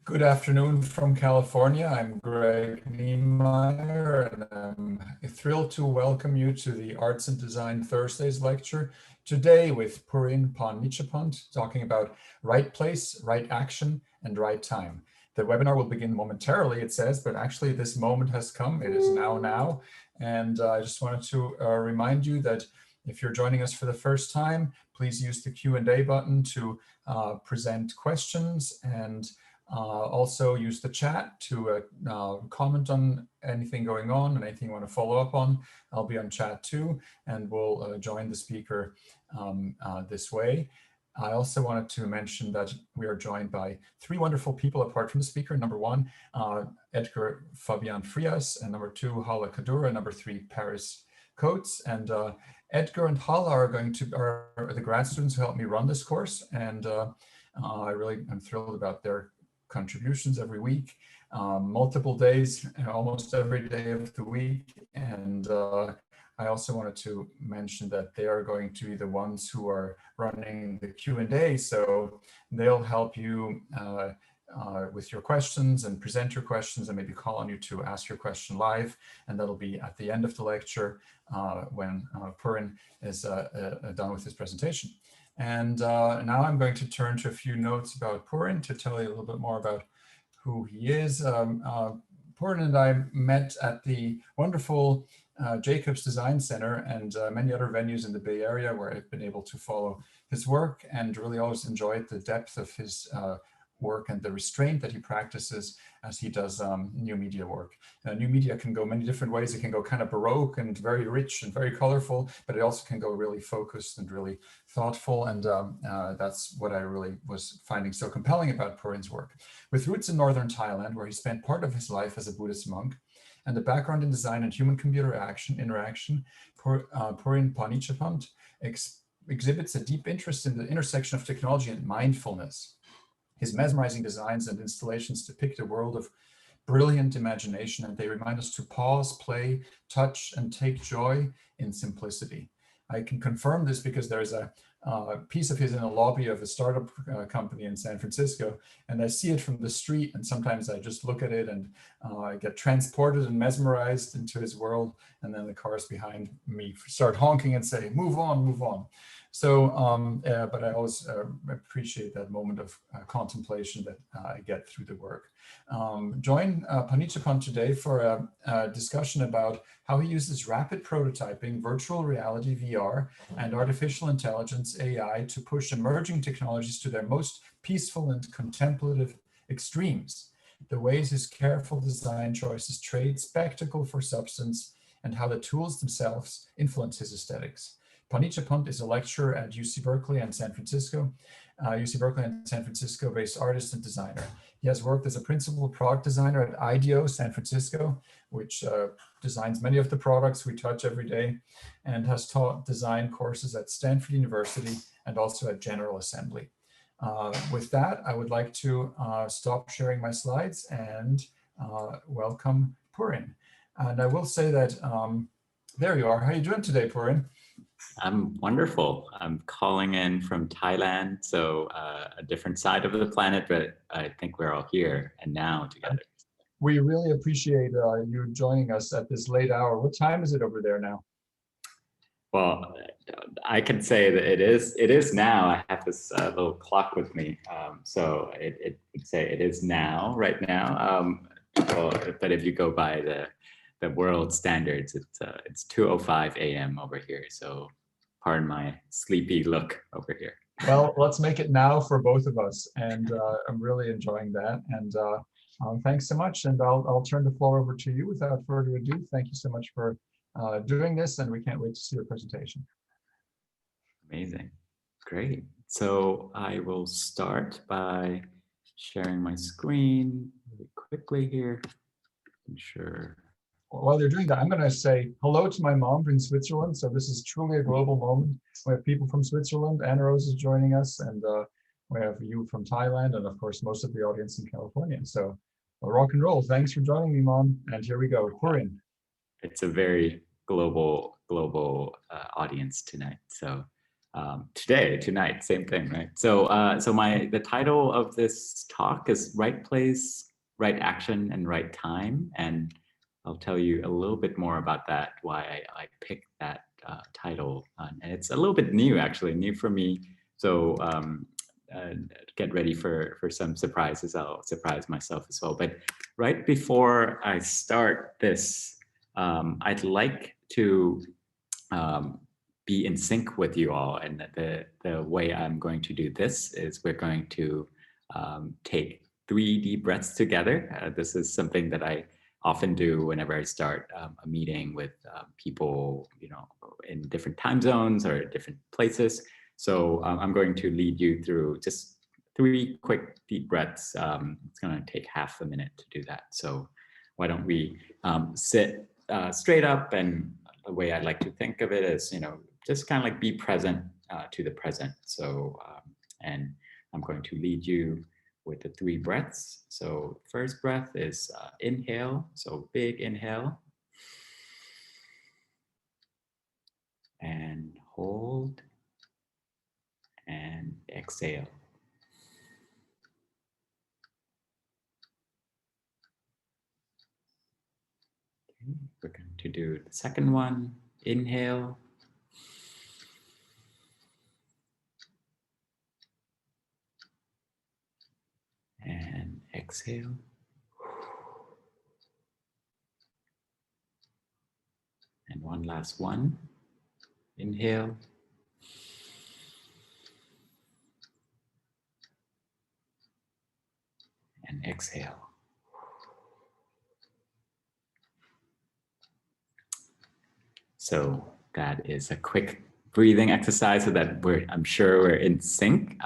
Good afternoon from California. I'm Greg Niemeyer, and I'm thrilled to welcome you to the Arts and Design Thursdays lecture today with Purin Phanichphant, talking about right place, right action, and right time. The webinar will begin momentarily, it says, but actually this moment has come. It is now. And I just wanted to remind you that if you're joining us for the first time, please use the Q&A button to present questions, and also use the chat to comment on anything going on and anything you want to follow up on. I'll be on chat too, and we'll join the speaker this way. I also wanted to mention that we are joined by three wonderful people apart from the speaker. Number one, Edgar Fabian Frias, and number two, Hala Kadura, and number three, Paris Coates. And Edgar and Hala are the grad students who helped me run this course, and I'm thrilled about their contributions every week, multiple days, almost every day of the week. And I also wanted to mention that they are going to be the ones who are running the Q&A, so they'll help you with your questions and present your questions, and maybe call on you to ask your question live, and that'll be at the end of the lecture when Purin is done with his presentation. And now I'm going to turn to a few notes about Purin to tell you a little bit more about who he is. Purin and I met at the wonderful Jacobs Design Center and many other venues in the Bay Area where I've been able to follow his work, and really always enjoyed the depth of his work and the restraint that he practices as he does new media work. New media can go many different ways. It can go kind of Baroque and very rich and very colorful, but it also can go really focused and really thoughtful. And that's what I really was finding so compelling about Purin's work. With roots in northern Thailand, where he spent part of his life as a Buddhist monk, and a background in design and human-computer interaction, Purin Phanichphant exhibits a deep interest in the intersection of technology and mindfulness. His mesmerizing designs and installations depict a world of brilliant imagination, and they remind us to pause, play, touch, and take joy in simplicity. I can confirm this because there's a piece of his in a lobby of a startup company in San Francisco, and I see it from the street, and sometimes I just look at it and I get transported and mesmerized into his world, and then the cars behind me start honking and say, move on, move on. So, but I always appreciate that moment of contemplation that I get through the work. Join Phanichphant today for a discussion about how he uses rapid prototyping, virtual reality, VR, and artificial intelligence, AI, to push emerging technologies to their most peaceful and contemplative extremes. The ways his careful design choices trade spectacle for substance, and how the tools themselves influence his aesthetics. Phanichphant is a lecturer at UC Berkeley and San Francisco, based artist and designer. He has worked as a principal product designer at IDEO San Francisco, which designs many of the products we touch every day, and has taught design courses at Stanford University and also at General Assembly. With that, I would like to stop sharing my slides and welcome Purin. And I will say that, there you are. How are you doing today, Purin? I'm wonderful. I'm calling in from Thailand, so a different side of the planet, but I think we're all here and now together. We really appreciate you joining us at this late hour. What time is it over there now? Well, I can say that it is now. I have this little clock with me, so it would say it is now, right now. But if you go by the world standards, it's 2:05 a.m. over here. So pardon my sleepy look over here. Well, let's make it now for both of us. And I'm really enjoying that. And thanks so much. And I'll turn the floor over to you without further ado. Thank you so much for doing this. And we can't wait to see your presentation. Amazing. Great. So I will start by sharing my screen really quickly here. I'm sure. While they're doing that, I'm going to say hello to my mom in Switzerland. So this is truly a global moment. We have people from Switzerland. Anna Rose is joining us, and we have you from Thailand, and of course, most of the audience in California. So rock and roll. Thanks for joining me, Mom. And here we go. Purin. It's a very global audience tonight. So tonight, same thing, right? So, the title of this talk is Right Place, Right Action, and Right Time. And I'll tell you a little bit more about that, why I picked that title. And it's a little bit new, actually, new for me. So get ready for some surprises. I'll surprise myself as well. But right before I start this, I'd like to be in sync with you all. And the way I'm going to do this is we're going to take 3 deep breaths together. This is something that I often do whenever I start a meeting with people, in different time zones or different places. So I'm going to lead you through just 3 quick deep breaths. It's going to take half a minute to do that. So why don't we sit straight up, and the way I like to think of it is, just kind of like be present to the present. So, and I'm going to lead you with the 3 breaths. So first breath is inhale. So big inhale. And hold. And exhale. Okay, we're going to do the second one. Inhale. And exhale. And one last one. Inhale. And exhale. So that is a quick breathing exercise so that I'm sure we're in sync.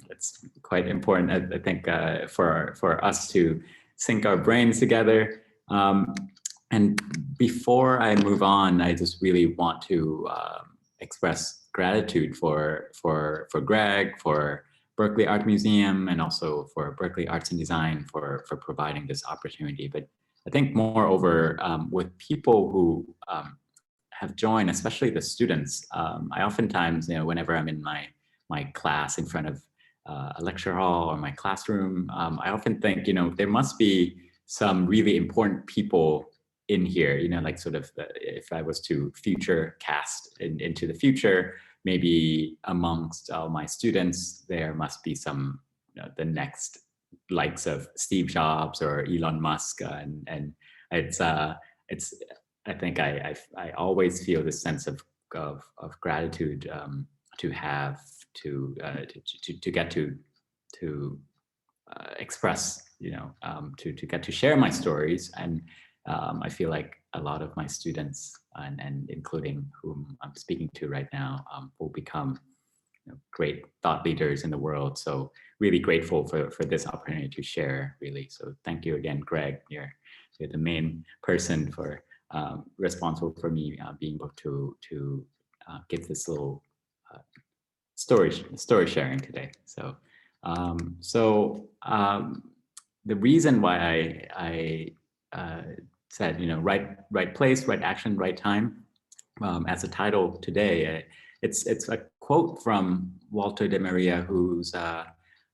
It's quite important, I think, for us to sync our brains together. And before I move on, I just really want to express gratitude for Greg, for Berkeley Art Museum, and also for Berkeley Arts and Design for providing this opportunity. But I think moreover, with people who have joined, especially the students, I oftentimes, whenever I'm in my class in front of a lecture hall or my classroom, I often think, there must be some really important people in here, like sort of if I was to future cast into the future, maybe amongst all my students, there must be some, the next likes of Steve Jobs or Elon Musk, and it's I think I always feel this sense of gratitude to have to get to express, to get to share my stories. And I feel like a lot of my students, and including whom I'm speaking to right now, will become great thought leaders in the world. So really grateful for this opportunity to share, really. So thank you again, Greg. You're the main person responsible for me being able to give this little story sharing today. So the reason why I said, right place, right action, right time as a title today, it's a quote from Walter de Maria, who's a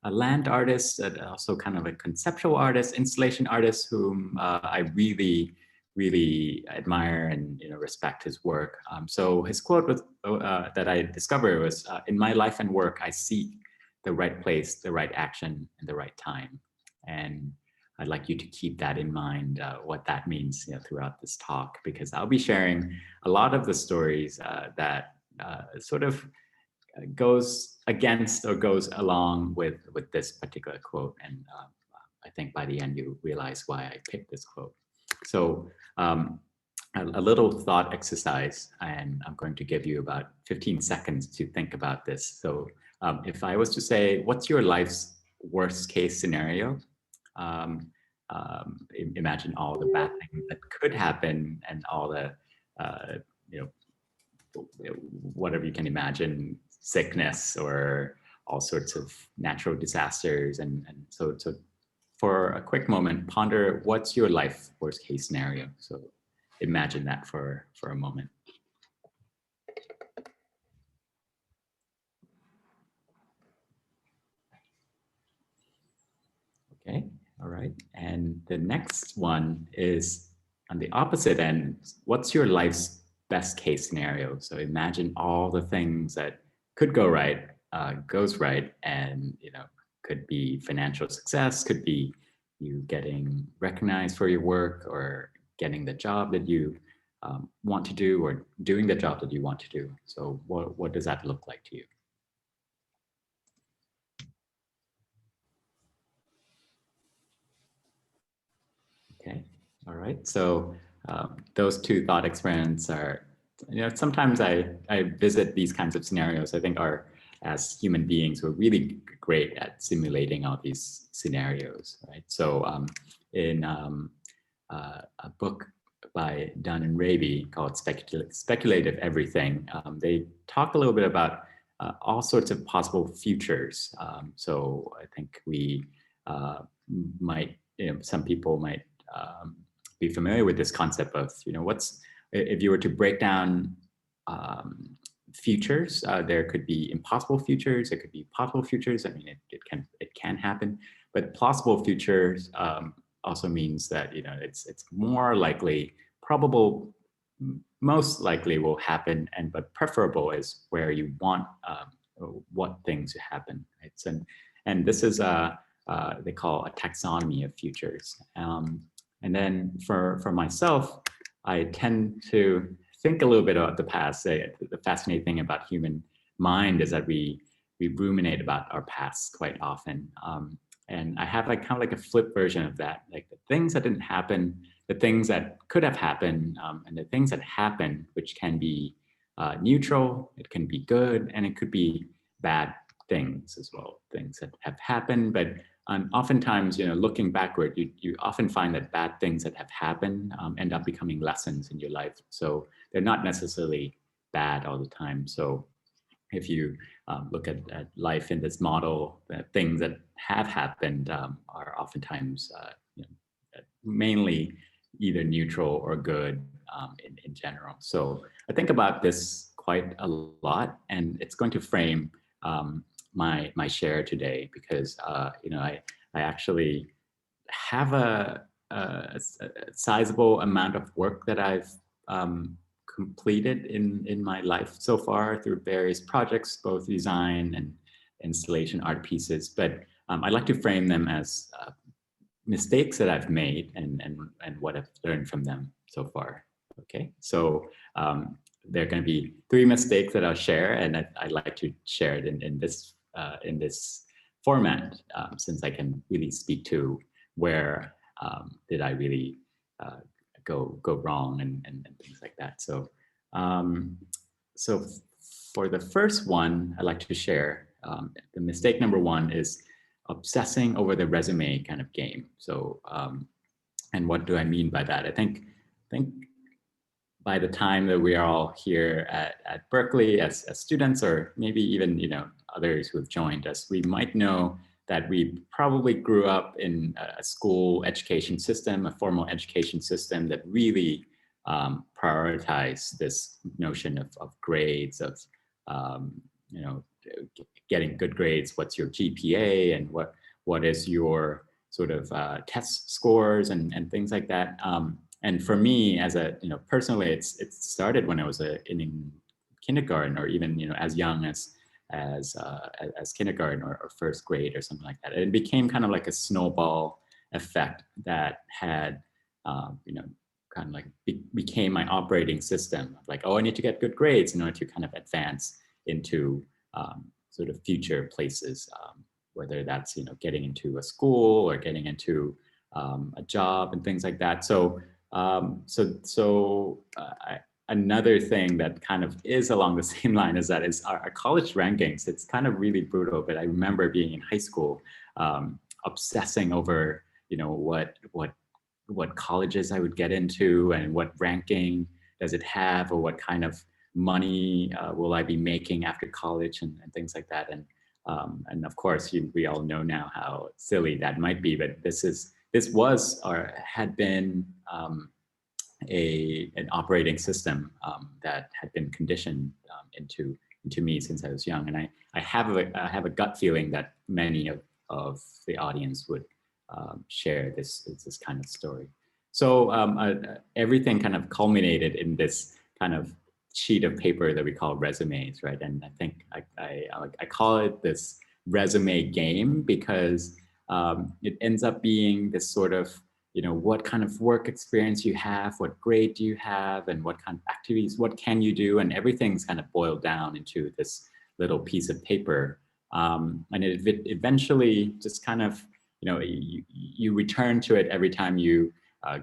land artist and also kind of a conceptual artist, installation artist, whom I really admire and respect his work. So his quote was, that I discovered was, "In my life and work, I seek the right place, the right action, and the right time." And I'd like you to keep that in mind, what that means throughout this talk, because I'll be sharing a lot of the stories that sort of goes against or goes along with this particular quote. And I think by the end you realize why I picked this quote. So a little thought exercise, and I'm going to give you about 15 seconds to think about this. So if I was to say, what's your life's worst case scenario? Imagine all the bad things that could happen and all the, whatever you can imagine, sickness or all sorts of natural disasters. And so for a quick moment, ponder what's your life worst case scenario. So imagine that for a moment. Okay, all right. And the next one is on the opposite end. What's your life's best case scenario? So imagine all the things that could go right, goes right, and could be financial success, could be you getting recognized for your work, or getting the job that you want to do, or doing the job that you want to do. So what does that look like to you? Okay, all right. So those two thought experiments are, sometimes I visit these kinds of scenarios. I think as human beings, we're really great at simulating all these scenarios, right? So in a book by Dunn and Raby called Speculative Everything, they talk a little bit about all sorts of possible futures. So I think we might, some people might be familiar with this concept of, if you were to break down futures, there could be impossible futures, there could be possible futures. I mean, it can happen, but plausible futures also means that it's more likely, probable, most likely will happen, but preferable is where you want what things to happen, right? So, and this is they call a taxonomy of futures. And then for myself, I tend to think a little bit about the past. The fascinating thing about human mind is that we ruminate about our past quite often. And I have kind of like a flip version of that, like the things that didn't happen, the things that could have happened, and the things that happened, which can be neutral, it can be good, and it could be bad things as well, things that have happened. But oftentimes, looking backward, you often find that bad things that have happened end up becoming lessons in your life. So they're not necessarily bad all the time. So if you look at life in this model, things that have happened are oftentimes mainly either neutral or good in general. So I think about this quite a lot, and it's going to frame my share today, because I actually have a sizable amount of work that I've completed in my life so far through various projects, both design and installation art pieces. But I like to frame them as mistakes that I've made and what I've learned from them so far. Okay, so there are going to be 3 mistakes that I'll share, and I'd like to share it in this format, since I can really speak to where did I really go wrong and things like that. So so for the first one, I'd like to share the mistake number 1 is obsessing over the resume kind of game. So and what do I mean by that? I think by the time that we are all here at Berkeley as students, or maybe even others who have joined us, we might know that we probably grew up in a school education system, a formal education system that really prioritized this notion of grades, of getting good grades. What's your GPA, and what is your sort of test scores and things like that. And for me, as personally, it started when I was in kindergarten, or even as young as kindergarten or first grade or something like that. It became kind of like a snowball effect that had kind of like became my operating system. Like, oh, I need to get good grades in order to kind of advance into sort of future places, whether that's getting into a school or getting into a job and things like that. So another thing that kind of is along the same line is our college rankings. It's kind of really brutal, but I remember being in high school, obsessing over what colleges I would get into, and what ranking does it have, or what kind of money will I be making after college, and things like that. And of course, we all know now how silly that might be, but this was or had been an operating system that had been conditioned into me since I was young. And I have a gut feeling that many of the audience would share this kind of story. So everything kind of culminated in this kind of sheet of paper that we call resumes, right? And I think I call it this resume game because it ends up being this sort of, what kind of work experience you have, what grade do you have, and what kind of activities, what can you do, and everything's kind of boiled down into this little piece of paper. And it eventually just kind of, you return to it every time you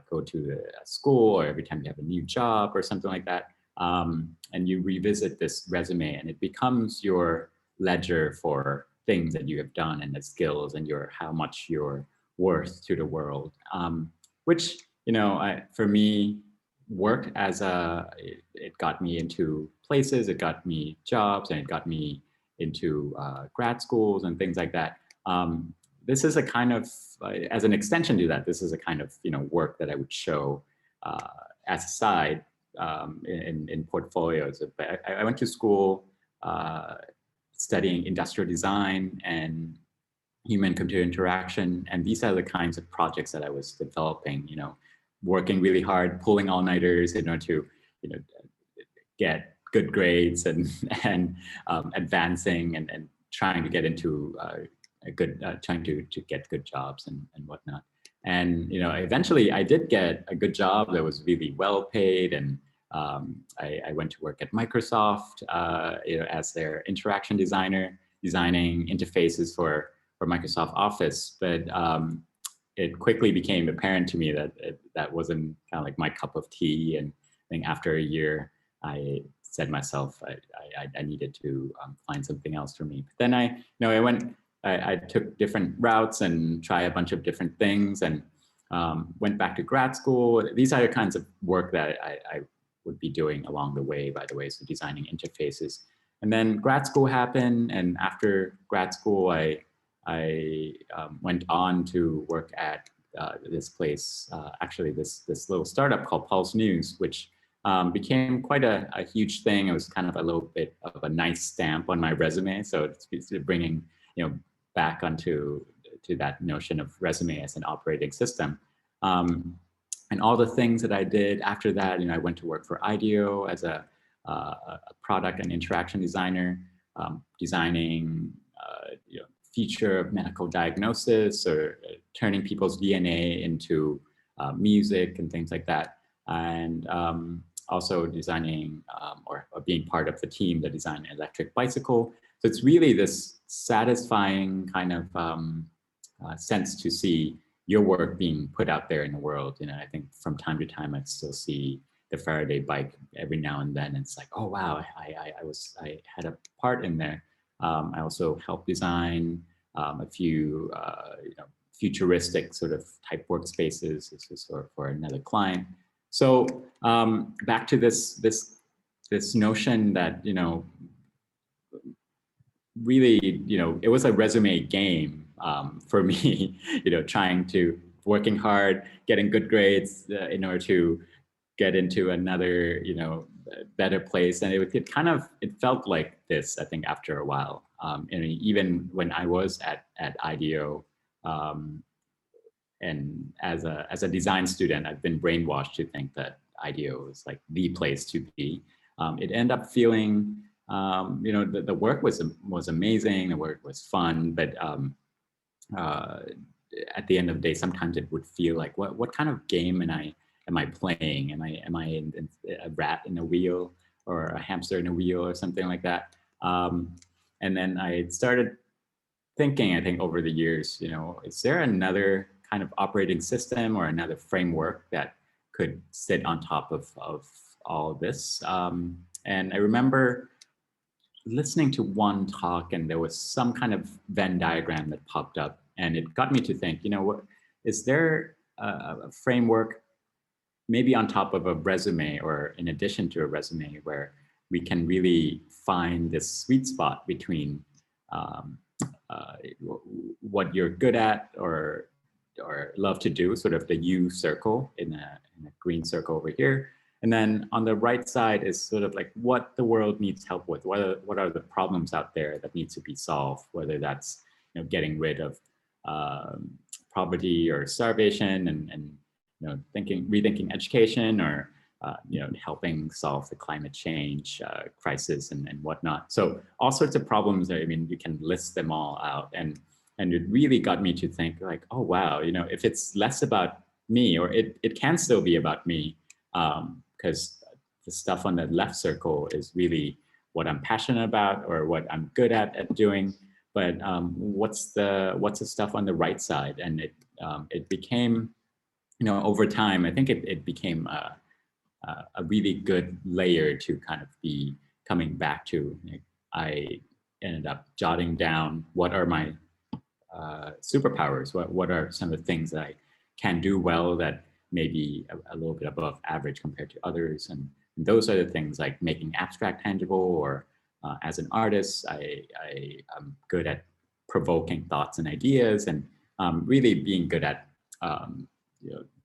go to a school or every time you have a new job or something like that. And you revisit this resume and it becomes your ledger for things that you have done and the skills and how much you're worth to the world, which, for me, worked as it got me into places, it got me jobs, and it got me into grad schools and things like that. This is a kind of, as an extension to that, this is a kind of, work that I would show as a side in portfolios. I went to school studying industrial design and human-computer interaction, and these are the kinds of projects that I was developing. Working really hard, pulling all-nighters in order to, get good grades and advancing and trying to get into trying to get good jobs and whatnot. And eventually I did get a good job that was really well paid, and I went to work at Microsoft as their interaction designer, designing interfaces for Microsoft Office. But it quickly became apparent to me that that wasn't kind of like my cup of tea. And I think after a year, I said myself I needed to find something else for me. But then I took different routes and try a bunch of different things, and went back to grad school. These are the kinds of work that I would be doing along the way, by the way, so designing interfaces. And then grad school happened, and after grad school, I went on to work at this place, actually this little startup called Pulse News, which became quite a huge thing. It was kind of a little bit of a nice stamp on my resume. So it's bringing, back onto that notion of resume as an operating system. And all the things that I did after that, I went to work for IDEO as a product and interaction designer, designing future of medical diagnosis, or turning people's DNA into music and things like that. And also designing or being part of the team that designed an electric bicycle. So it's really this satisfying kind of sense to see your work being put out there in the world. I think from time to time, I still see the Faraday bike every now and then. It's like, oh, wow, I had a part in there. I also helped design a few futuristic sort of type workspaces. This was for another client. So back to this notion that really it was a resume game for me. Working hard, getting good grades in order to get into another better place. And it felt like this, I think, after a while. And even when I was at IDEO, and as a design student, I've been brainwashed to think that IDEO is like the place to be. It ended up feeling, the work was amazing, the work was fun, but at the end of the day, sometimes it would feel like, what kind of game am I playing? Am I a rat in a wheel, or a hamster in a wheel, or something like that? And then I started thinking, I think over the years, is there another kind of operating system or another framework that could sit on top of all of this? And I remember listening to one talk, and there was some kind of Venn diagram that popped up, and it got me to think, what is there a framework maybe on top of a resume, or in addition to a resume, where we can really find this sweet spot between what you're good at or love to do, sort of the U circle in a green circle over here. And then on the right side is sort of like what the world needs help with. What are the problems out there that need to be solved, whether that's getting rid of poverty or starvation, and rethinking education, or helping solve the climate change crisis and whatnot. So all sorts of problems. I mean, you can list them all out, and it really got me to think like, oh wow, if it's less about me, or it can still be about me, because the stuff on the left circle is really what I'm passionate about or what I'm good at doing. But what's the stuff on the right side? And it became, over time, I think it became a really good layer to kind of be coming back to. I ended up jotting down what are my superpowers, what are some of the things that I can do well that may be a little bit above average compared to others. And those are the things like making abstract tangible, or as an artist, I am good at provoking thoughts and ideas, and really being good at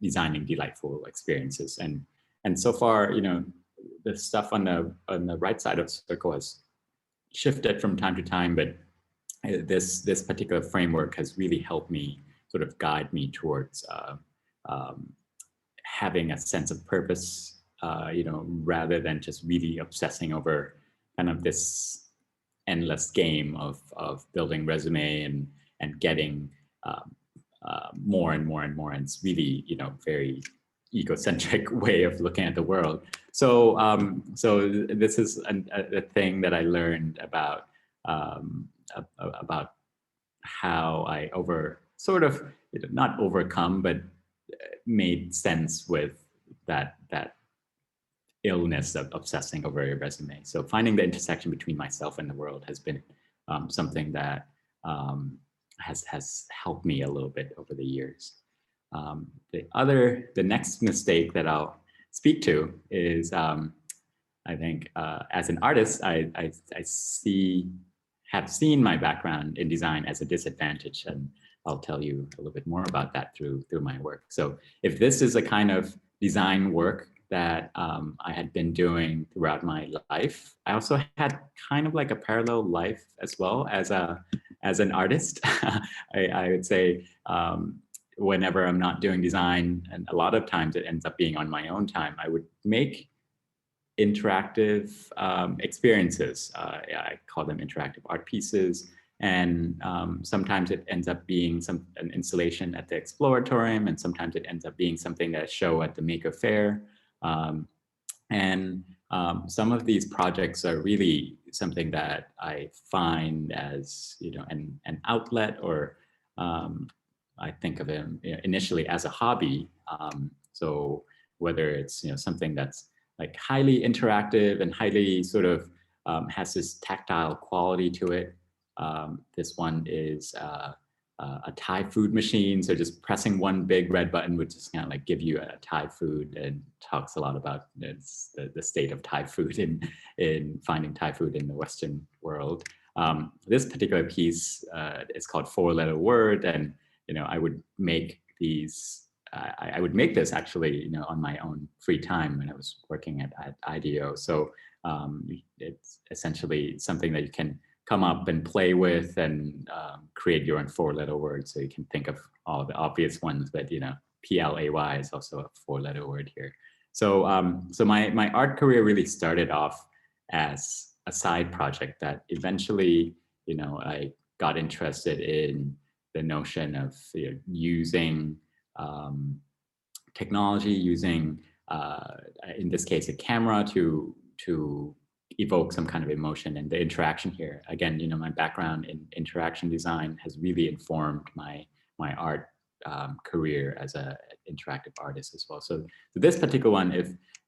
designing delightful experiences. And so far, the stuff on the right side of the circle has shifted from time to time, but this particular framework has really helped me sort of guide me towards having a sense of purpose, rather than just really obsessing over kind of this endless game of building resume and getting more and more and more. And it's really, very egocentric way of looking at the world. So this is a thing that I learned about how I not overcome, but made sense with that illness of obsessing over your resume. So finding the intersection between myself and the world has been something that has helped me a little bit over the years. The next mistake that I'll speak to is, I think as an artist, I have seen my background in design as a disadvantage, and I'll tell you a little bit more about that through my work. So if this is a kind of design work that I had been doing throughout my life, I also had kind of like a parallel life as well as an artist. I would say whenever I'm not doing design, and a lot of times it ends up being on my own time, I would make interactive experiences. I call them interactive art pieces. And sometimes it ends up being an installation at the Exploratorium, and sometimes it ends up being something that I show at the Maker Faire. Some of these projects are really something that I find as an outlet, or I think of them initially as a hobby. So whether it's something that's like highly interactive and highly sort of has this tactile quality to it. This one is a Thai food machine. So just pressing one big red button would just kind of like give you a Thai food, and talks a lot about the state of Thai food in finding Thai food in the Western world. This particular piece is called 4-Letter Word, and I would make these. I would make this actually, on my own free time when I was working at IDEO. So it's essentially something that you can come up and play with, and create your own 4-letter word. So you can think of all the obvious ones, but PLAY is also a 4-letter word here. So so my art career really started off as a side project that eventually, I got interested in the notion of using technology, using in this case a camera to evoke some kind of emotion. And the interaction here, again, my background in interaction design has really informed my art career as an interactive artist as well. So this particular one,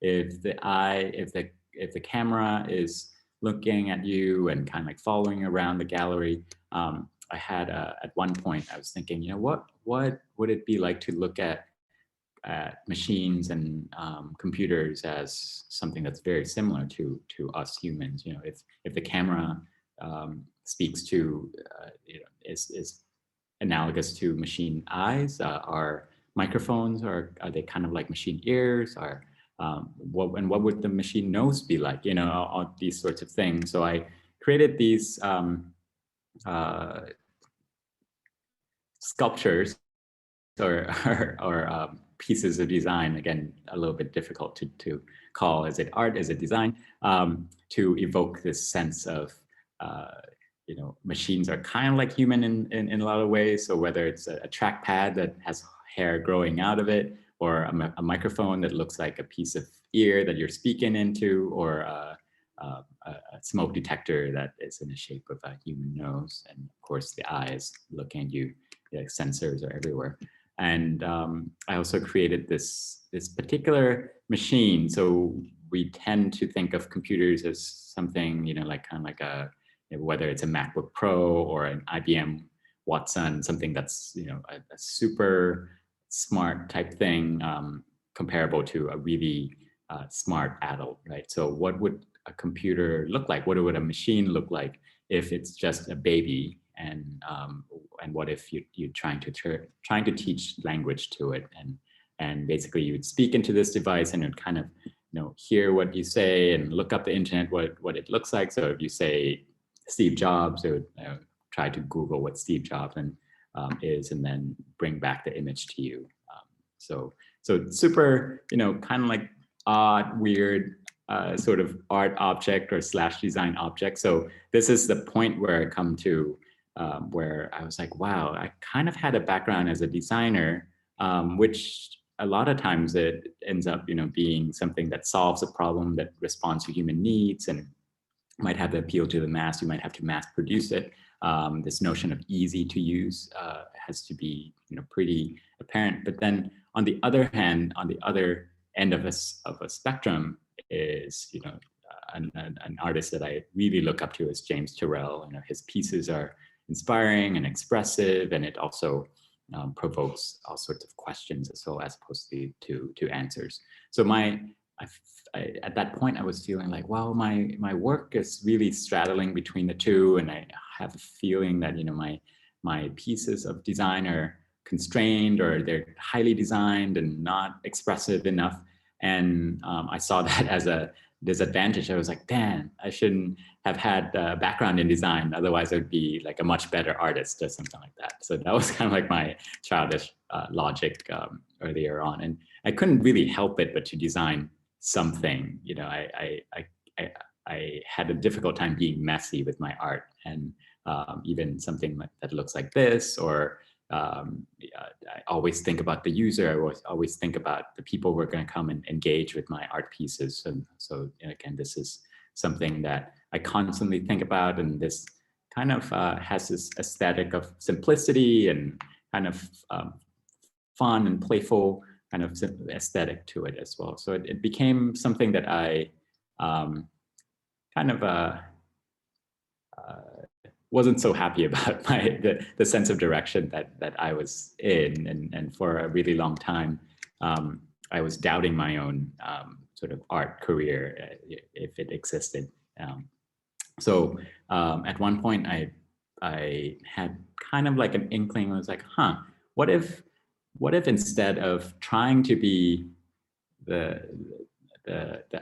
if the camera is looking at you and kind of like following around the gallery, I had at one point I was thinking, what would it be like to look at machines and computers as something that's very similar to us humans. If the camera speaks to is analogous to machine eyes, are microphones, or are they kind of like machine ears, or what would the machine nose be like? All these sorts of things. So I created these sculptures or pieces of design, again, a little bit difficult to call, is it art, is it design, to evoke this sense of, machines are kind of like human in a lot of ways. So whether it's a trackpad that has hair growing out of it, or a microphone that looks like a piece of ear that you're speaking into, or a smoke detector that is in the shape of a human nose, and of course the eyes looking at you, like sensors are everywhere. And I also created this particular machine. So we tend to think of computers as something, like kind of like whether it's a MacBook Pro or an IBM Watson, something that's a super smart type thing, comparable to a really smart adult, right? So what would a computer look like? What would a machine look like if it's just a baby? And what if you're trying to teach language to it, and basically you would speak into this device and it would kind of hear what you say and look up the internet what it looks like. So if you say Steve Jobs, it would try to Google what Steve Jobs is, and then bring back the image to you. So super, kind of like odd, weird sort of art object or / design object. So this is the point where I come to where I was like, wow, I kind of had a background as a designer, which a lot of times it ends up, being something that solves a problem, that responds to human needs, and might have the appeal to the mass. You might have to mass produce it. This notion of easy to use has to be, pretty apparent. But then on the other hand, on the other end of a spectrum is, an artist that I really look up to is James Turrell. His pieces are inspiring and expressive, and it also provokes all sorts of questions as well, as opposed to answers. So at that point, I was feeling like, well, my work is really straddling between the two, and I have a feeling that my pieces of design are constrained, or they're highly designed and not expressive enough. And I saw that as a disadvantage. I was like, damn, I shouldn't have had a background in design. Otherwise, I would be like a much better artist or something like that. So that was kind of like my childish logic earlier on. And I couldn't really help it but to design something. I had a difficult time being messy with my art, and even something that looks like this, or I always think about the user. I always think about the people who are going to come and engage with my art pieces. And so again, this is something that I constantly think about, and this kind of has this aesthetic of simplicity and kind of fun and playful kind of aesthetic to it as well. So it became something that I kind of wasn't so happy about the sense of direction that I was in, and for a really long time, I was doubting my own sort of art career, if it existed. So at one point, I had kind of like an inkling. I was like, what if instead of trying to be the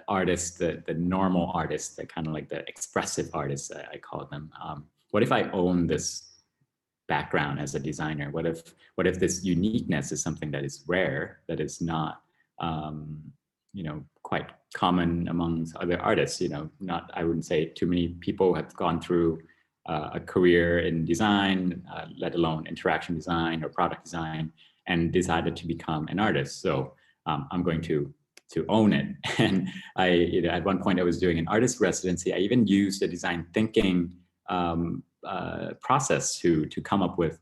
artist, the normal artist, the kind of like the expressive artists, I call them, what if I own this background as a designer? What if this uniqueness is something that is rare, that is not quite common amongst other artists? I wouldn't say too many people have gone through a career in design, let alone interaction design or product design, and decided to become an artist. So I'm going to own it. And at one point I was doing an artist residency. I even used a design thinking process to come up with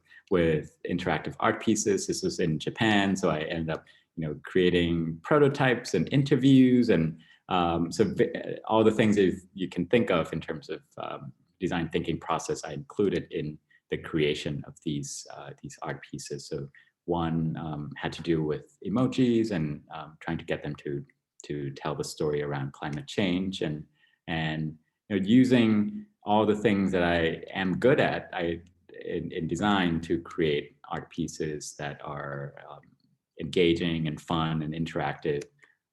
interactive art pieces. This was in Japan, so I ended up creating prototypes and interviews, and so all the things that you can think of in terms of design thinking process I included in the creation of these art pieces. So one had to do with emojis and trying to get them to tell the story around climate change, and using all the things that I am good at in design to create art pieces that are engaging and fun and interactive.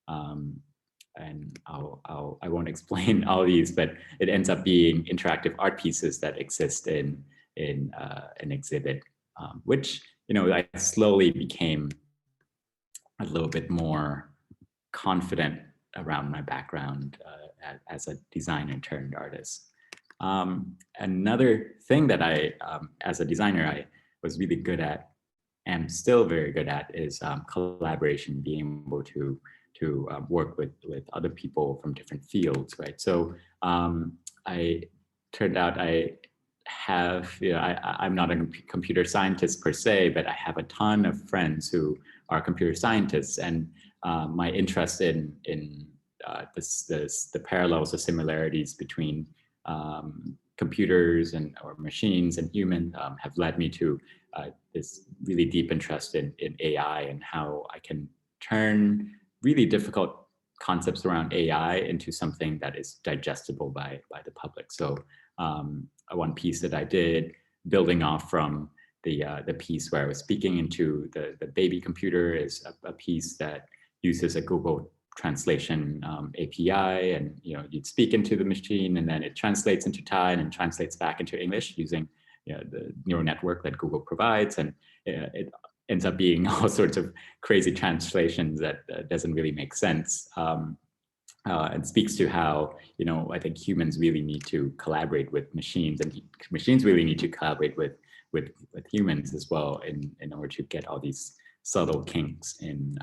And I won't explain all these, but it ends up being interactive art pieces that exist in an exhibit, which I slowly became a little bit more confident around my background as a designer turned artist. Another thing that as a designer, I was really good at, and still very good at, is collaboration, being able to work with other people from different fields, right? So I turned out I have, I'm not a computer scientist per se, but I have a ton of friends who are computer scientists, and my interest in the parallels, the similarities between computers or machines and humans have led me to this really deep interest in AI and how I can turn really difficult concepts around AI into something that is digestible by the public. So one piece that I did, building off from the piece where I was speaking into the baby computer, is a piece that uses a Google Translation API, and you'd speak into the machine, and then it translates into Thai and translates back into English using the neural network that Google provides, and it ends up being all sorts of crazy translations that doesn't really make sense. And speaks to how I think humans really need to collaborate with machines, and machines really need to collaborate with humans as well in order to get all these subtle kinks in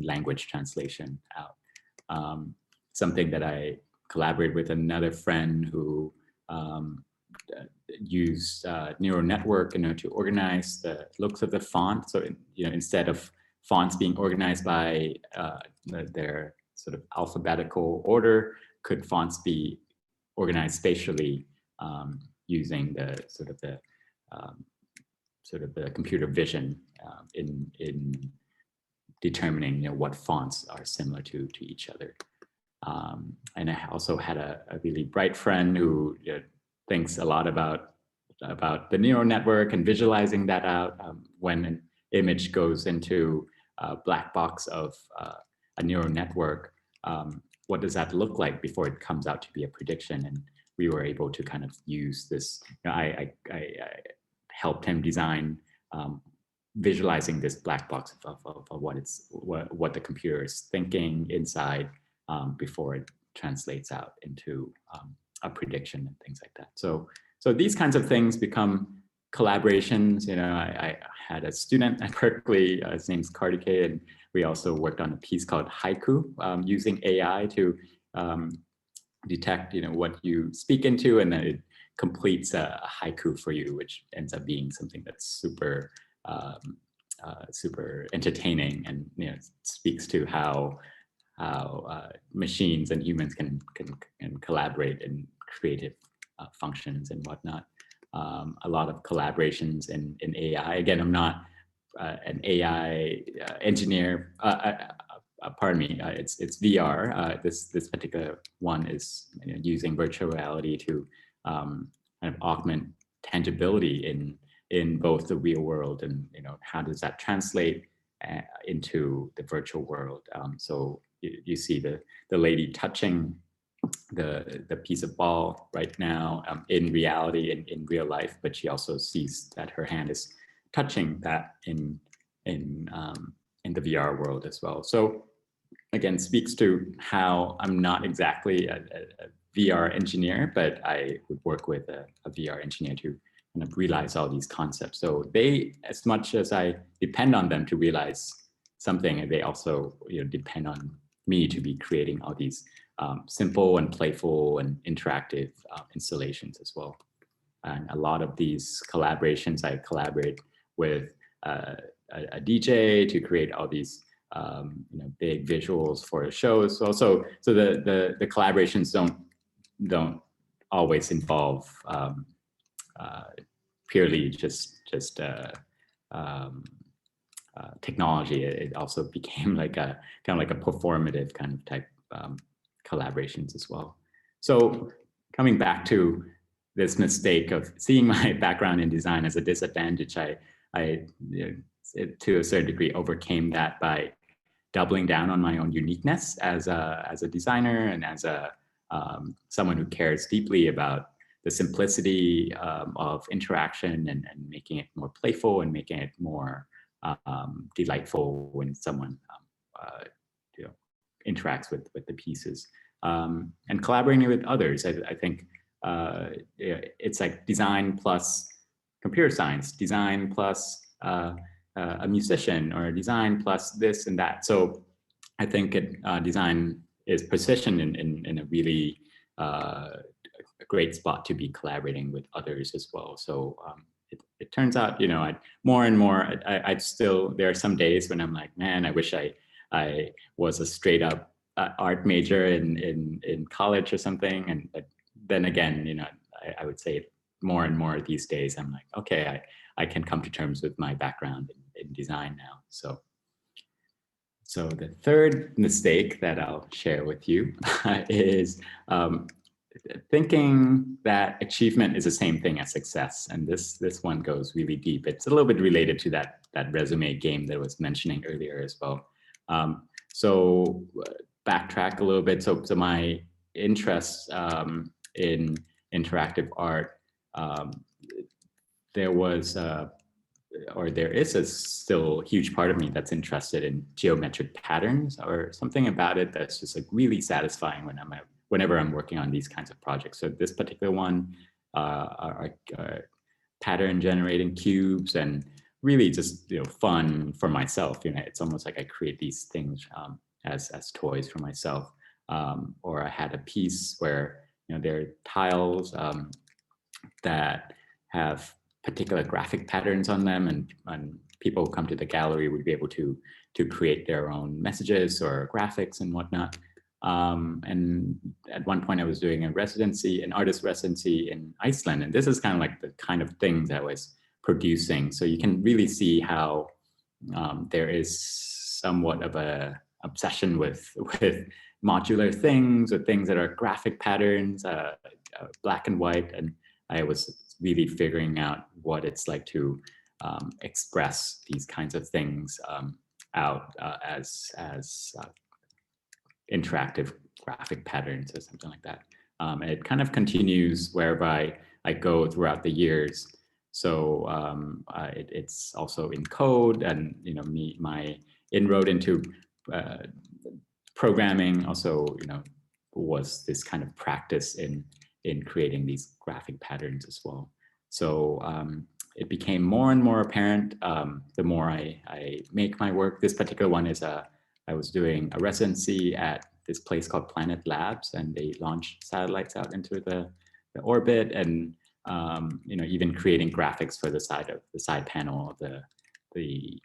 language translation out. Something that I collaborate with another friend who used neural network to organize the looks of the font. So instead of fonts being organized by their sort of alphabetical order, could fonts be organized spatially using the computer vision in determining what fonts are similar to each other. And I also had a really bright friend who thinks a lot about the neural network and visualizing that out. When an image goes into a black box of a neural network, what does that look like before it comes out to be a prediction? And we were able to kind of use this. I helped him design visualizing this black box of what the computer is thinking inside before it translates out into a prediction and things like that. So these kinds of things become collaborations. I had a student at Berkeley, his name's Carnegie, and we also worked on a piece called Haiku, using AI to detect what you speak into, and then it completes a haiku for you, which ends up being something that's super super entertaining, and speaks to how machines and humans can collaborate in creative functions and whatnot. A lot of collaborations in AI. Again, I'm not an AI engineer. Pardon me. It's VR. This particular one is using virtual reality to kind of augment tangibility in both the real world, and how does that translate into the virtual world. So you see the lady touching the piece of ball right now in reality, in real life, but she also sees that her hand is touching that in the VR world as well. So again, speaks to how I'm not exactly a VR engineer, but I would work with a VR engineer to kind of realize all these concepts. So they, as much as I depend on them to realize something, they also depend on me to be creating all these simple and playful and interactive installations as well. And a lot of these collaborations, I collaborate with a DJ to create all these big visuals for shows. So the collaborations don't always involve purely just technology. It also became like a kind of like a performative kind of type collaborations as well. So coming back to this mistake of seeing my background in design as a disadvantage, I to a certain degree overcame that by doubling down on my own uniqueness as a designer and as someone who cares deeply about the simplicity of interaction and making it more playful and making it more delightful when someone interacts with the pieces, and collaborating with others. I think it's like design plus computer science, design plus a musician, or design plus this and that. So I think design is positioned in a really a great spot to be collaborating with others as well. So it turns out, more and more, I still, there are some days when I'm like, man, I wish I was a straight up art major in college or something. And but then again, I would say more and more these days, I'm like, okay, I can come to terms with my background in design now. So the third mistake that I'll share with you is thinking that achievement is the same thing as success. And this one goes really deep. It's a little bit related to that resume game that I was mentioning earlier as well. So backtrack a little bit. So my interest in interactive art, there was or there is a still huge part of me that's interested in geometric patterns, or something about it that's just like really satisfying whenever I'm working on these kinds of projects. So this particular one are pattern generating cubes, and really just fun for myself. It's almost like I create these things as toys for myself. Or I had a piece where there are tiles that have particular graphic patterns on them, and people who come to the gallery would be able to create their own messages or graphics and whatnot. And at one point I was doing an artist residency in Iceland, and this is kind of like the kind of thing that I was producing. So you can really see how there is somewhat of a obsession with modular things, or things that are graphic patterns, black and white. And I was really figuring out what it's like to express these kinds of things out as interactive graphic patterns or something like that. And it kind of continues whereby I go throughout the years. So it's also in code, and my inroad into programming also was this kind of practice in creating these graphic patterns as well. So it became more and more apparent the more I make my work. This particular one is I was doing a residency at this place called Planet Labs, and they launched satellites out into the orbit, and even creating graphics for the side panel of the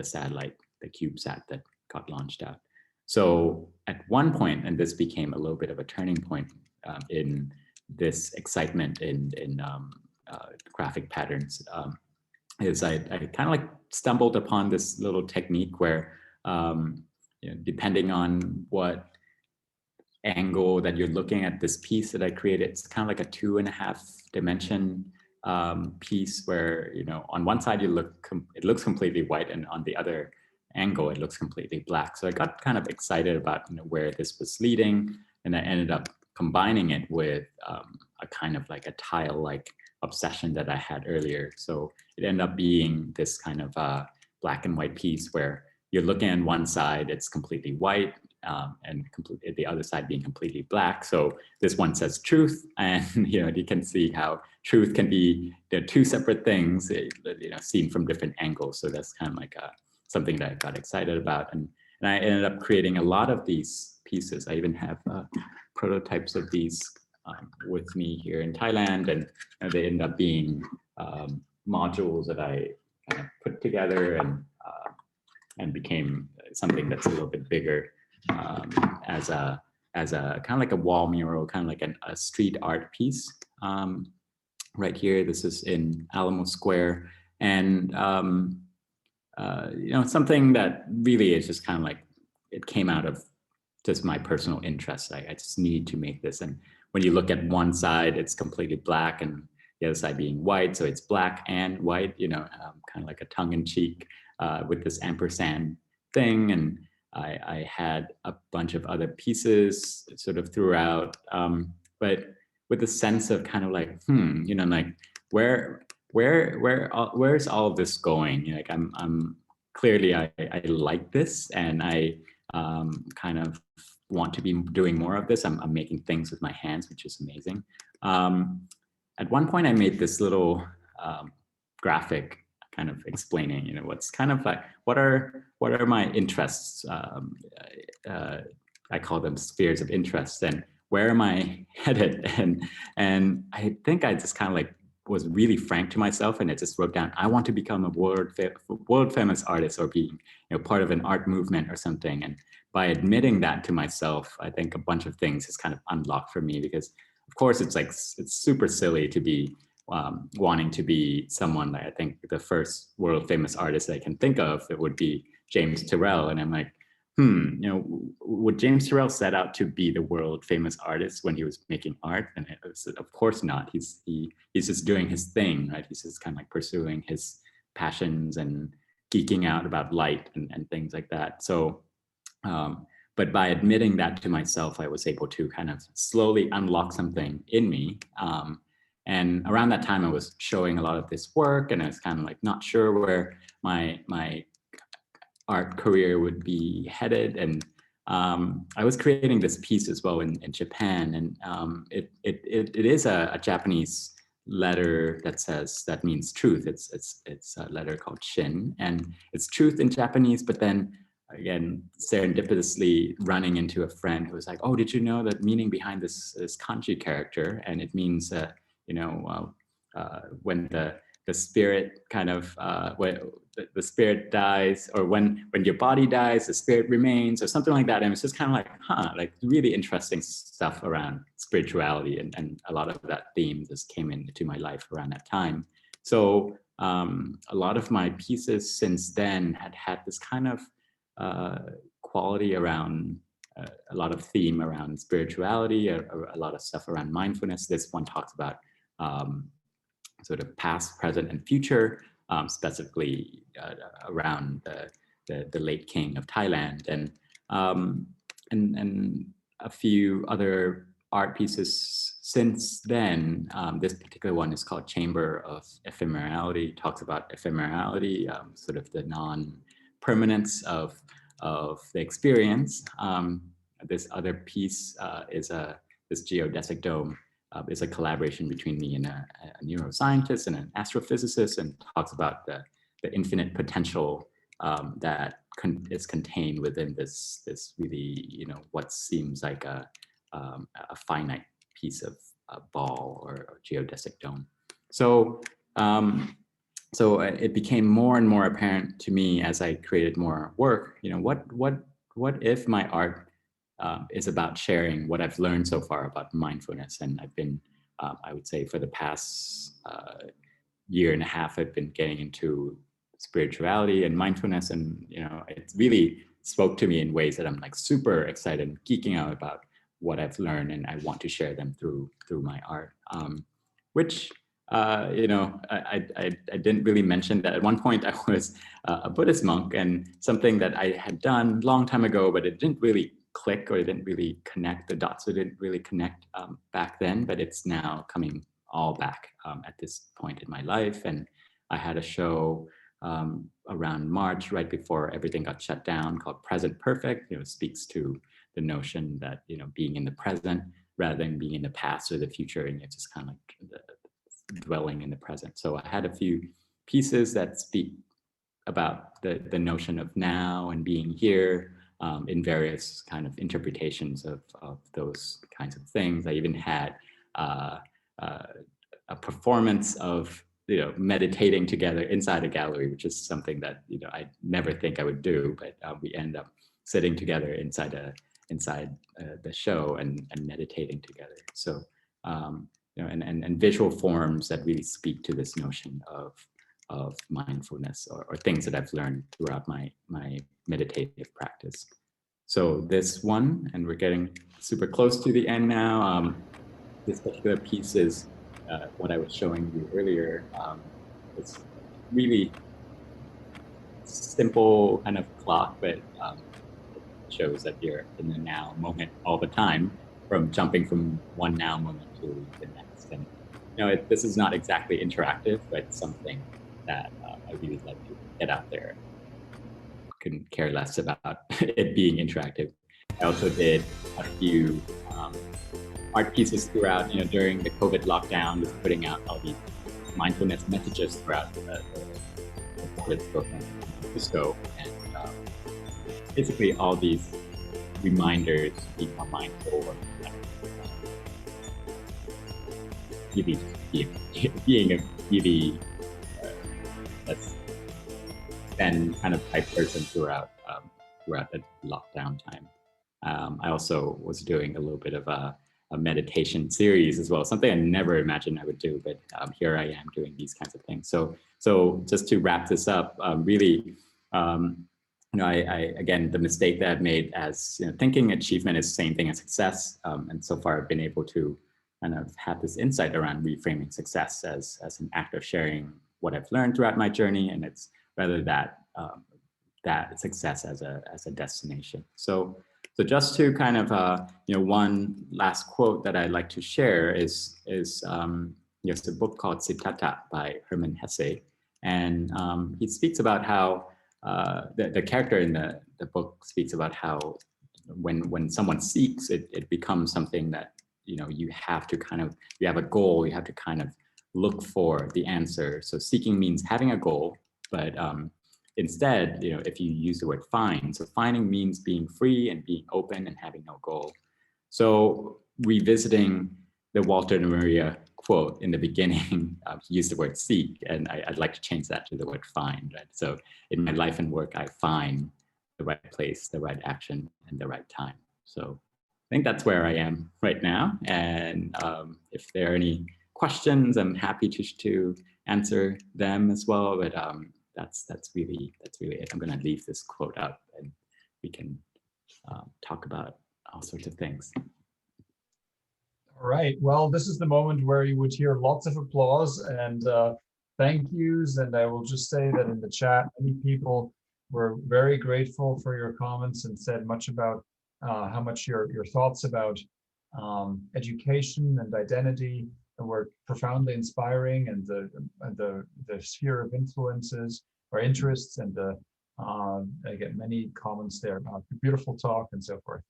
satellite, the CubeSat that got launched out. So at one point, and this became a little bit of a turning point in this excitement in graphic patterns, is I kind of like stumbled upon this little technique where depending on what angle that you're looking at this piece that I created, it's kind of like a 2.5 dimension piece where on one side it looks completely white, and on the other angle it looks completely black. So I got kind of excited about where this was leading, and I ended up combining it with a kind of like a tile-like obsession that I had earlier. So it ended up being this kind of black and white piece where you're looking at one side, it's completely white, and the other side being completely black. So this one says truth, and you can see how truth can be two separate things, seen from different angles. So that's kind of like something that I got excited about, and I ended up creating a lot of these pieces. I even have prototypes of these with me here in Thailand, and they end up being modules that I kind of put together and became something that's a little bit bigger, as a kind of like a wall mural, kind of like a street art piece. Right here, this is in Alamo Square, and something that really is just kind of like, it came out of just my personal interest. I just need to make this. And when you look at one side, it's completely black, and the other side being white. So it's black and white, kind of like a tongue-in-cheek with this ampersand thing. And I had a bunch of other pieces sort of throughout. But with a sense of kind of like, you know, like where's all of this going? You know, like I'm clearly I like this, and I kind of want to be doing more of this. I'm making things with my hands, which is amazing. At one point, I made this little graphic kind of explaining, you know, what's kind of like, what are my interests? I call them spheres of interest, and where am I headed? And I think I just kind of like was really frank to myself, and I just wrote down, I want to become a world famous artist, or be, you know, part of an art movement or something. And by admitting that to myself, I think a bunch of things has kind of unlocked for me, because of course it's like, it's super silly to be wanting to be someone. Like, I think the first world famous artist I can think of, it would be James Turrell. And I'm like, you know, would James Turrell set out to be the world famous artist when he was making art? And it was, of course not. He's just doing his thing, right? He's just kind of like pursuing his passions and geeking out about light and things like that. So, but by admitting that to myself, I was able to kind of slowly unlock something in me. And around that time, I was showing a lot of this work, and I was kind of like not sure where my art career would be headed. And I was creating this piece as well in Japan, and it is a Japanese letter that means truth. It's a letter called Shin, and it's truth in Japanese. But then again, serendipitously running into a friend who was like, "Oh, did you know that meaning behind this kanji character?" And it means you know, when the spirit kind of when the spirit dies, or when your body dies, the spirit remains, or something like that. And it's just kind of like, like really interesting stuff around spirituality, and a lot of that theme just came into my life around that time. So a lot of my pieces since then had this kind of quality around a lot of theme around spirituality, a lot of stuff around mindfulness. This one talks about sort of past, present, and future, specifically around the late king of Thailand, and a few other art pieces since then. This particular one is called Chamber of Ephemerality. Talks about ephemerality, sort of the non-permanence of the experience. This other piece is this geodesic dome. Is a collaboration between me and a neuroscientist and an astrophysicist, and talks about the infinite potential that is contained within this really, you know, what seems like a finite piece of ball or geodesic dome. So so it became more and more apparent to me as I created more work, you know, what if my art is about sharing what I've learned so far about mindfulness. And I've been, I would say, for the past year and a half, I've been getting into spirituality and mindfulness, and you know, it really spoke to me in ways that I'm like super excited and geeking out about what I've learned, and I want to share them through my art. Which you know, I didn't really mention that at one point I was a Buddhist monk, and something that I had done a long time ago, but it didn't really click, or it didn't really connect the dots. It didn't really connect back then, but it's now coming all back at this point in my life. And I had a show around March, right before everything got shut down, called Present Perfect. You know, it speaks to the notion that, you know, being in the present rather than being in the past or the future, and it's just kind of like dwelling in the present. So I had a few pieces that speak about the notion of now and being here, in various kind of interpretations of those kinds of things. I even had a performance of, you know, meditating together inside a gallery, which is something that, you know, I never think I would do, but we end up sitting together inside the show and meditating together. So you know, and visual forms that really speak to this notion of mindfulness, or things that I've learned throughout my meditative practice. So this one, and we're getting super close to the end now. This particular piece is what I was showing you earlier. It's really simple kind of clock, but it shows that you're in the now moment all the time. from jumping from one now moment to the next. And this is not exactly interactive, but something that I really like to get out there. Couldn't care less about it being interactive. I also did a few art pieces throughout, during the COVID lockdown, just putting out all these mindfulness messages throughout the program in San Francisco, and basically all these reminders to be more mindful of really being a really less than kind of type person throughout the lockdown time. I also was doing a little bit of a meditation series as well, something I never imagined I would do, but here I am doing these kinds of things. So just to wrap this up, really, again, the mistake that I've made as thinking achievement is the same thing as success, and so far I've been able to kind of have this insight around reframing success as an act of sharing what I've learned throughout my journey, and it's rather that success as a destination. So just to kind of one last quote that I'd like to share is there's a book called Siddhartha by Hermann Hesse, and he speaks about how the character in the book speaks about how when someone seeks, it becomes something that you have to you have a goal, you have to kind of look for the answer. So seeking means having a goal, but instead, if you use the word find, so finding means being free and being open and having no goal. So revisiting the Walter Maria quote in the beginning, he used the word seek, and I'd like to change that to the word find, right? So in my life and work, I find the right place, the right action, and the right time. So I think that's where I am right now. And if there are any questions, I'm happy to answer them as well. But that's really it. I'm going to leave this quote up, and we can talk about all sorts of things. All right. Well, this is the moment where you would hear lots of applause and thank yous. And I will just say that in the chat, many people were very grateful for your comments and said much about how much your thoughts about education and identity were profoundly inspiring, and the sphere of influences or interests, and I get many comments there about the beautiful talk and so forth.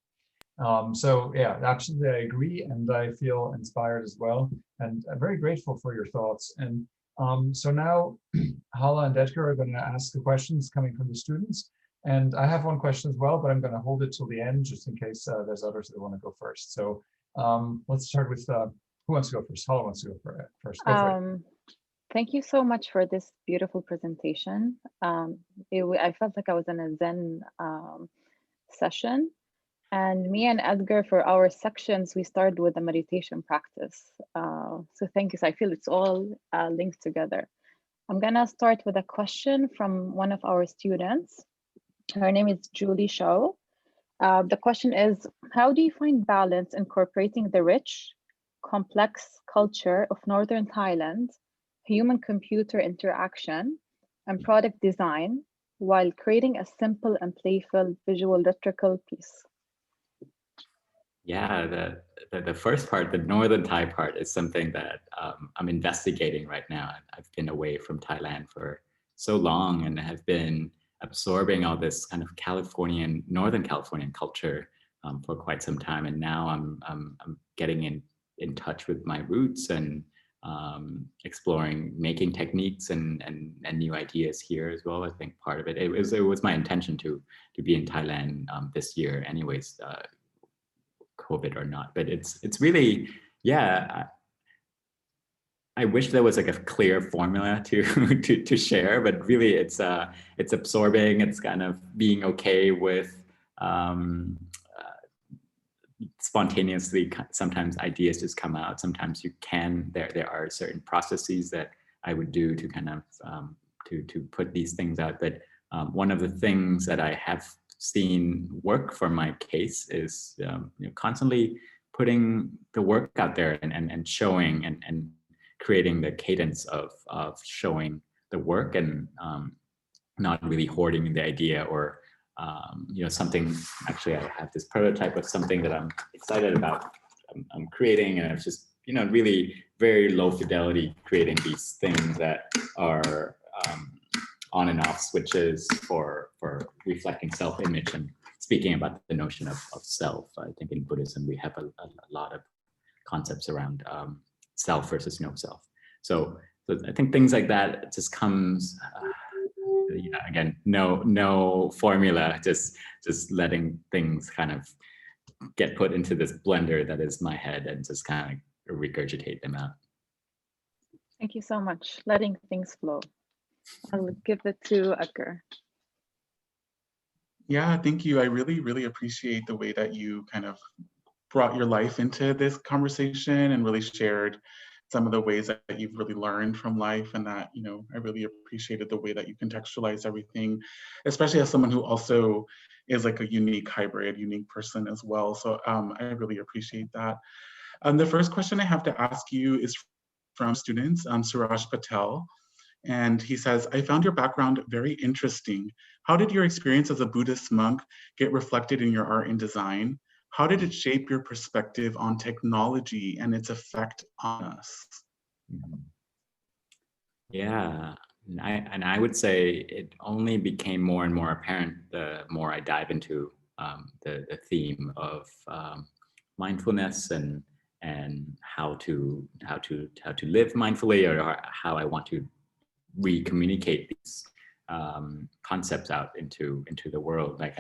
So yeah, absolutely, I agree, and I feel inspired as well, and I'm very grateful for your thoughts. And so now Hala and Edgar are going to ask the questions coming from the students, and I have one question as well, but I'm going to hold it till the end just in case there's others that want to go first. So let's start with who wants to go first? Hala wants to go first. Go for it. Thank you so much for this beautiful presentation. I felt like I was in a Zen session. And me and Edgar, for our sections, we started with a meditation practice. So thank you. So I feel it's all linked together. I'm gonna start with a question from one of our students. Her name is Julie Shaw. The question is, how do you find balance incorporating the rich, complex culture of Northern Thailand, human-computer interaction, and product design, while creating a simple and playful visual liturgical piece? Yeah, the first part, the Northern Thai part, is something that I'm investigating right now. I've been away from Thailand for so long and have been absorbing all this kind of Northern Californian culture for quite some time. And now I'm getting in touch with my roots and exploring making techniques and new ideas here as well. I think part of it was my intention to be in Thailand this year anyways, COVID or not, but it's really, yeah, I wish there was like a clear formula to share, but really it's absorbing. It's kind of being okay with spontaneously. Sometimes ideas just come out. Sometimes you can. There are certain processes that I would do to kind of to put these things out. But one of the things that I have seen work for my case is constantly putting the work out there and showing and creating the cadence of showing the work, and not really hoarding the idea or something. Actually, I have this prototype of something that I'm excited about I'm creating, and I was just, really very low fidelity creating these things that are on and off switches for reflecting self-image and speaking about the notion of self. I think in Buddhism, we have a lot of concepts around self versus no self. So I think things like that just comes, again, no formula, just letting things kind of get put into this blender that is my head and just kind of regurgitate them out. Thank you so much. Letting things flow. I'll give it to Edgar. Yeah, thank you. I really, really appreciate the way that you kind of brought your life into this conversation and really shared some of the ways that you've really learned from life, and that, I really appreciated the way that you contextualize everything, especially as someone who also is like a unique hybrid, unique person as well. So I really appreciate that. The first question I have to ask you is from students, Suraj Patel. And he says, I found your background very interesting. How did your experience as a Buddhist monk get reflected in your art and design? How did it shape your perspective on technology and its effect on us? Yeah, and I would say it only became more and more apparent the more I dive into the theme of mindfulness and how to live mindfully, or how I want to re-communicate these concepts out into the world. Like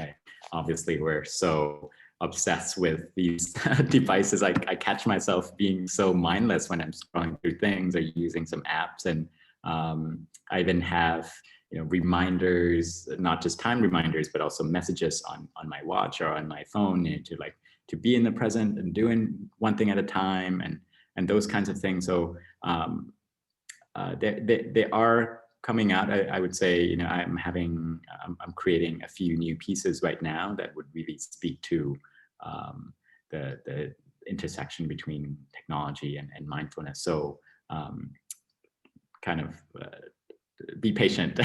obviously we're so obsessed with these devices. I catch myself being so mindless when I'm scrolling through things or using some apps, and I even have reminders, not just time reminders, but also messages on my watch or on my phone, to be in the present and doing one thing at a time, and those kinds of things. So they are coming out. I would say, I'm creating a few new pieces right now that would really speak to the intersection between technology and mindfulness. So kind of be patient.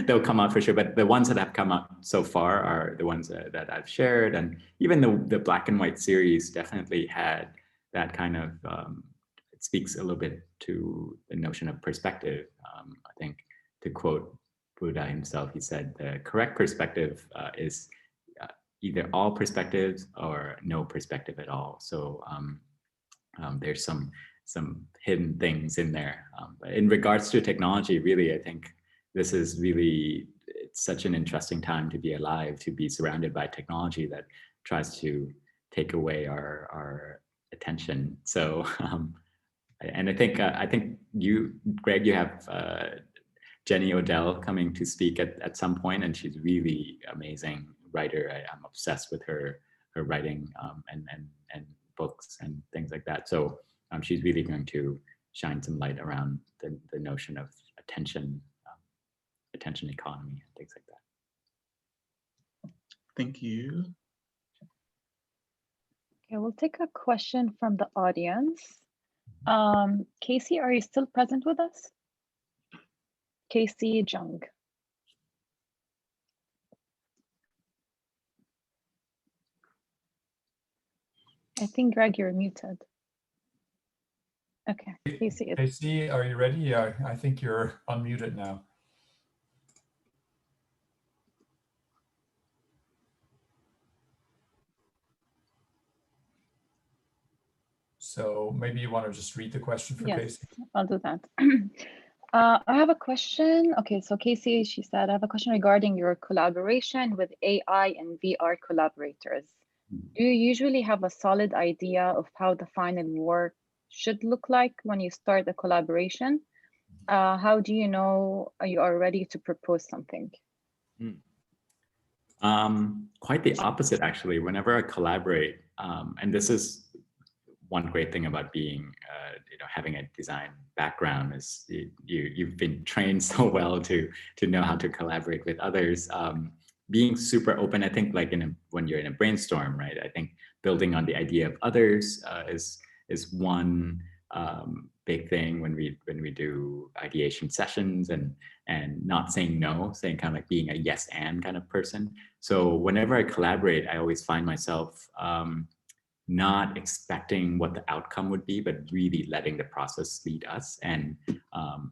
They'll come out for sure. But the ones that have come out so far are the ones that I've shared, and even the black and white series definitely had that kind of. It speaks a little bit to the notion of perspective. I think, to quote Buddha himself, he said the correct perspective is either all perspectives or no perspective at all. So there's some hidden things in there. But in regards to technology, really, I think this is really, it's such an interesting time to be alive, to be surrounded by technology that tries to take away our attention. So, and I think you, Greg, you have Jenny Odell coming to speak at some point, and she's really amazing writer. I'm obsessed with her writing and books and things like that. So she's really going to shine some light around the notion of attention economy and things like that. Thank you. Okay, we'll take a question from the audience. Casey, are you still present with us? Casey Jung. I think, Greg, you're muted. Okay, Casey. Casey, are you ready? Yeah, I think you're unmuted now. So maybe you want to just read the question for Casey? Yes, I'll do that. I have a question. Okay, so Casey, she said, I have a question regarding your collaboration with AI and VR collaborators. Do you usually have a solid idea of how the final work should look like when you start a collaboration? How do you know you are ready to propose something? Quite the opposite, actually. Whenever I collaborate, and this is one great thing about being, having a design background, is you've been trained so well to know how to collaborate with others. Being super open, I think, like when you're in a brainstorm, right? I think building on the idea of others is one big thing when we do ideation sessions, and not saying no, saying kind of like being a yes and kind of person. So whenever I collaborate, I always find myself not expecting what the outcome would be, but really letting the process lead us, and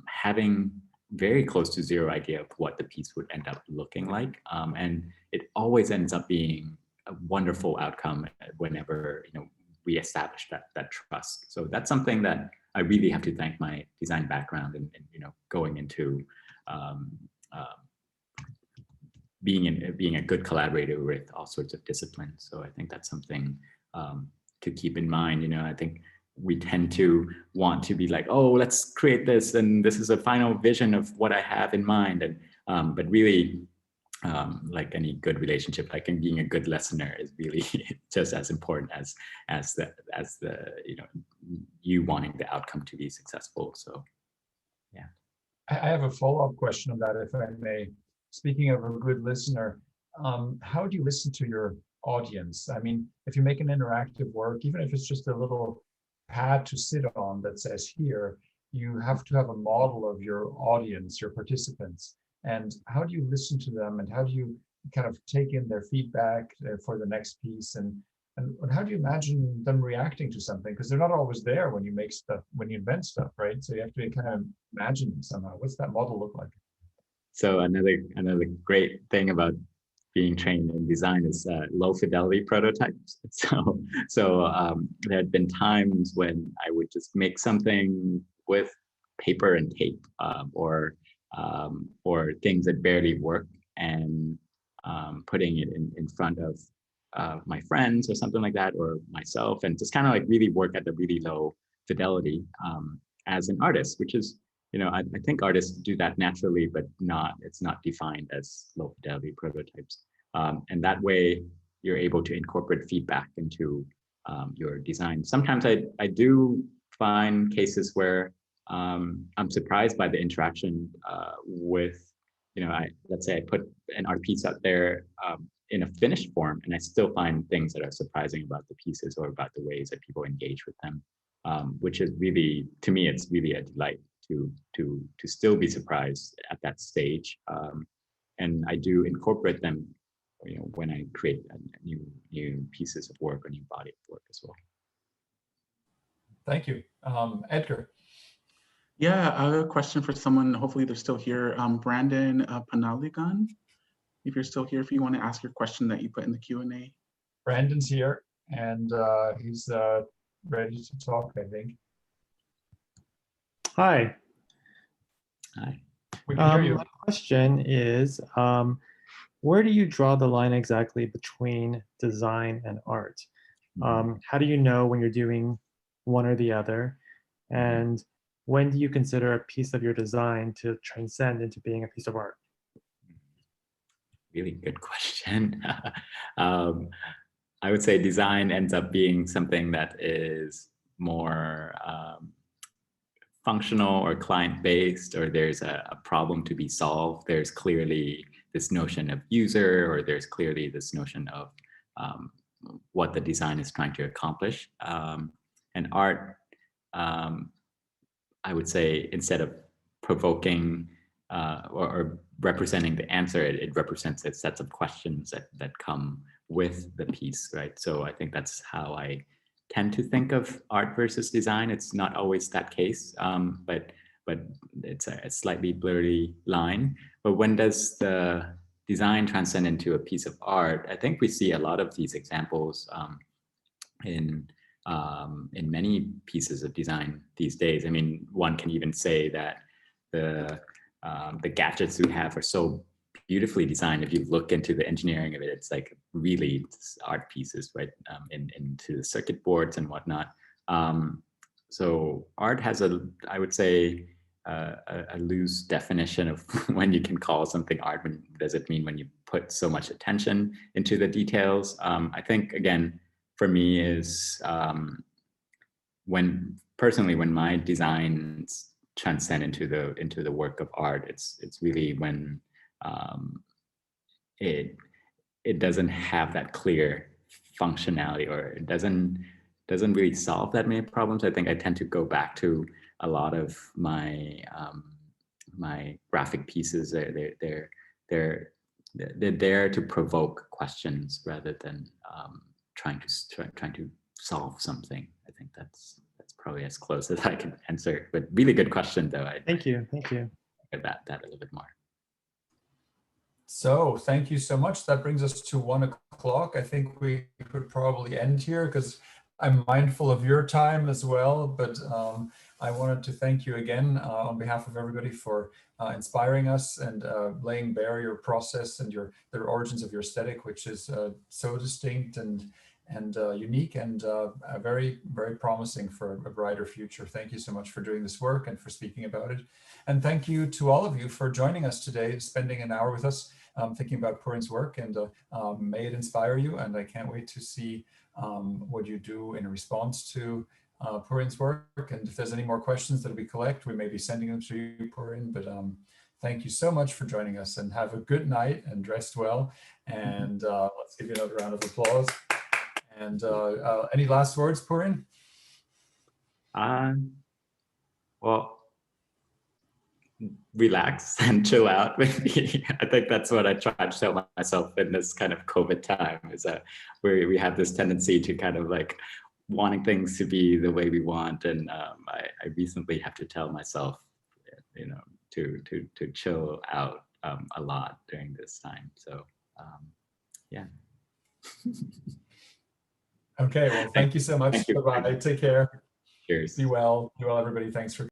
having very close to zero idea of what the piece would end up looking like. And it always ends up being a wonderful outcome whenever we establish that trust. So that's something that I really have to thank my design background and going into being a good collaborator with all sorts of disciplines. So I think that's something to keep in mind. I think we tend to want to be like, oh, let's create this, and this is a final vision of what I have in mind. And but really, like any good relationship, like being a good listener is really just as important as the you wanting the outcome to be successful. So yeah. I have a follow-up question on that, if I may. Speaking of a good listener, how do you listen to your audience? I mean, if you make an interactive work, even if it's just a little pad to sit on that says here, you have to have a model of your audience, your participants. And how do you listen to them, and how do you kind of take in their feedback for the next piece? And how do you imagine them reacting to something? Because they're not always there when you make stuff, when you invent stuff, right? So you have to kind of imagine them somehow. What's that model look like? So another great thing about being trained in design is low fidelity prototypes. So there had been times when I would just make something with paper and tape, or things that barely work, and putting it in front of my friends or something like that, or myself, and just kind of like really work at the really low fidelity as an artist, which is, I think artists do that naturally, but it's not defined as low fidelity prototypes. And that way you're able to incorporate feedback into your design. Sometimes I do find cases where I'm surprised by the interaction with, let's say I put an art piece out there in a finished form, and I still find things that are surprising about the pieces or about the ways that people engage with them, which is really, to me, it's really a delight to still be surprised at that stage. And I do incorporate them, when I create new pieces of work or new body of work as well. Thank you. Edgar. Yeah, I have a question for someone. Hopefully they're still here. Brandon Panaligan, if you're still here, if you want to ask your question that you put in the Q&A. Brandon's here, and he's ready to talk, I think. Hi. Hi. We can hear you. My question is, where do you draw the line exactly between design and art? How do you know when you're doing one or the other? And when do you consider a piece of your design to transcend into being a piece of art? Really good question. I would say design ends up being something that is more functional or client-based, or there's a problem to be solved. There's clearly this notion of user, or there's clearly this notion of what the design is trying to accomplish. And art, I would say, instead of provoking or representing the answer, it represents a set of questions that come with the piece, right? So I think that's how I tend to think of art versus design. It's not always that case, but it's a slightly blurry line. But when does the design transcend into a piece of art? I think we see a lot of these examples in many pieces of design these days. I mean, one can even say that the gadgets we have are so beautifully designed. If you look into the engineering of it, it's like really art pieces, right? Into the circuit boards and whatnot. So art has I would say, a loose definition of when you can call something art. When does it mean when you put so much attention into the details? I think, again, for me is when my designs transcend into the work of art, it's really when it doesn't have that clear functionality, or it doesn't really solve that many problems. I think I tend to go back to a lot of my my graphic pieces. They're there to provoke questions rather than trying to solve something. I think that's probably as close as I can answer. But really good question, though. Thank you. Thank you. About that a little bit more. So thank you so much. That brings us to 1 o'clock. I think we could probably end here because I'm mindful of your time as well. But I wanted to thank you again on behalf of everybody for inspiring us and laying bare your process and the origins of your aesthetic, which is so distinct and unique and very, very promising for a brighter future. Thank you so much for doing this work and for speaking about it. And thank you to all of you for joining us today, spending an hour with us, thinking about Purin's work, and may it inspire you. And I can't wait to see what you do in response to Purin's work. And if there's any more questions that we collect, we may be sending them to you, Purin. But thank you so much for joining us, and have a good night and rest well. And let's give you another round of applause. And any last words, Purin? Well, relax and chill out. I think that's what I try to tell myself in this kind of COVID time, is that we have this tendency to kind of like wanting things to be the way we want. And I recently have to tell myself, you know, to chill out a lot during this time. So yeah. Okay, well, thank you so much. Bye-bye. Take care. Cheers. Be well. Be well, everybody. Thanks for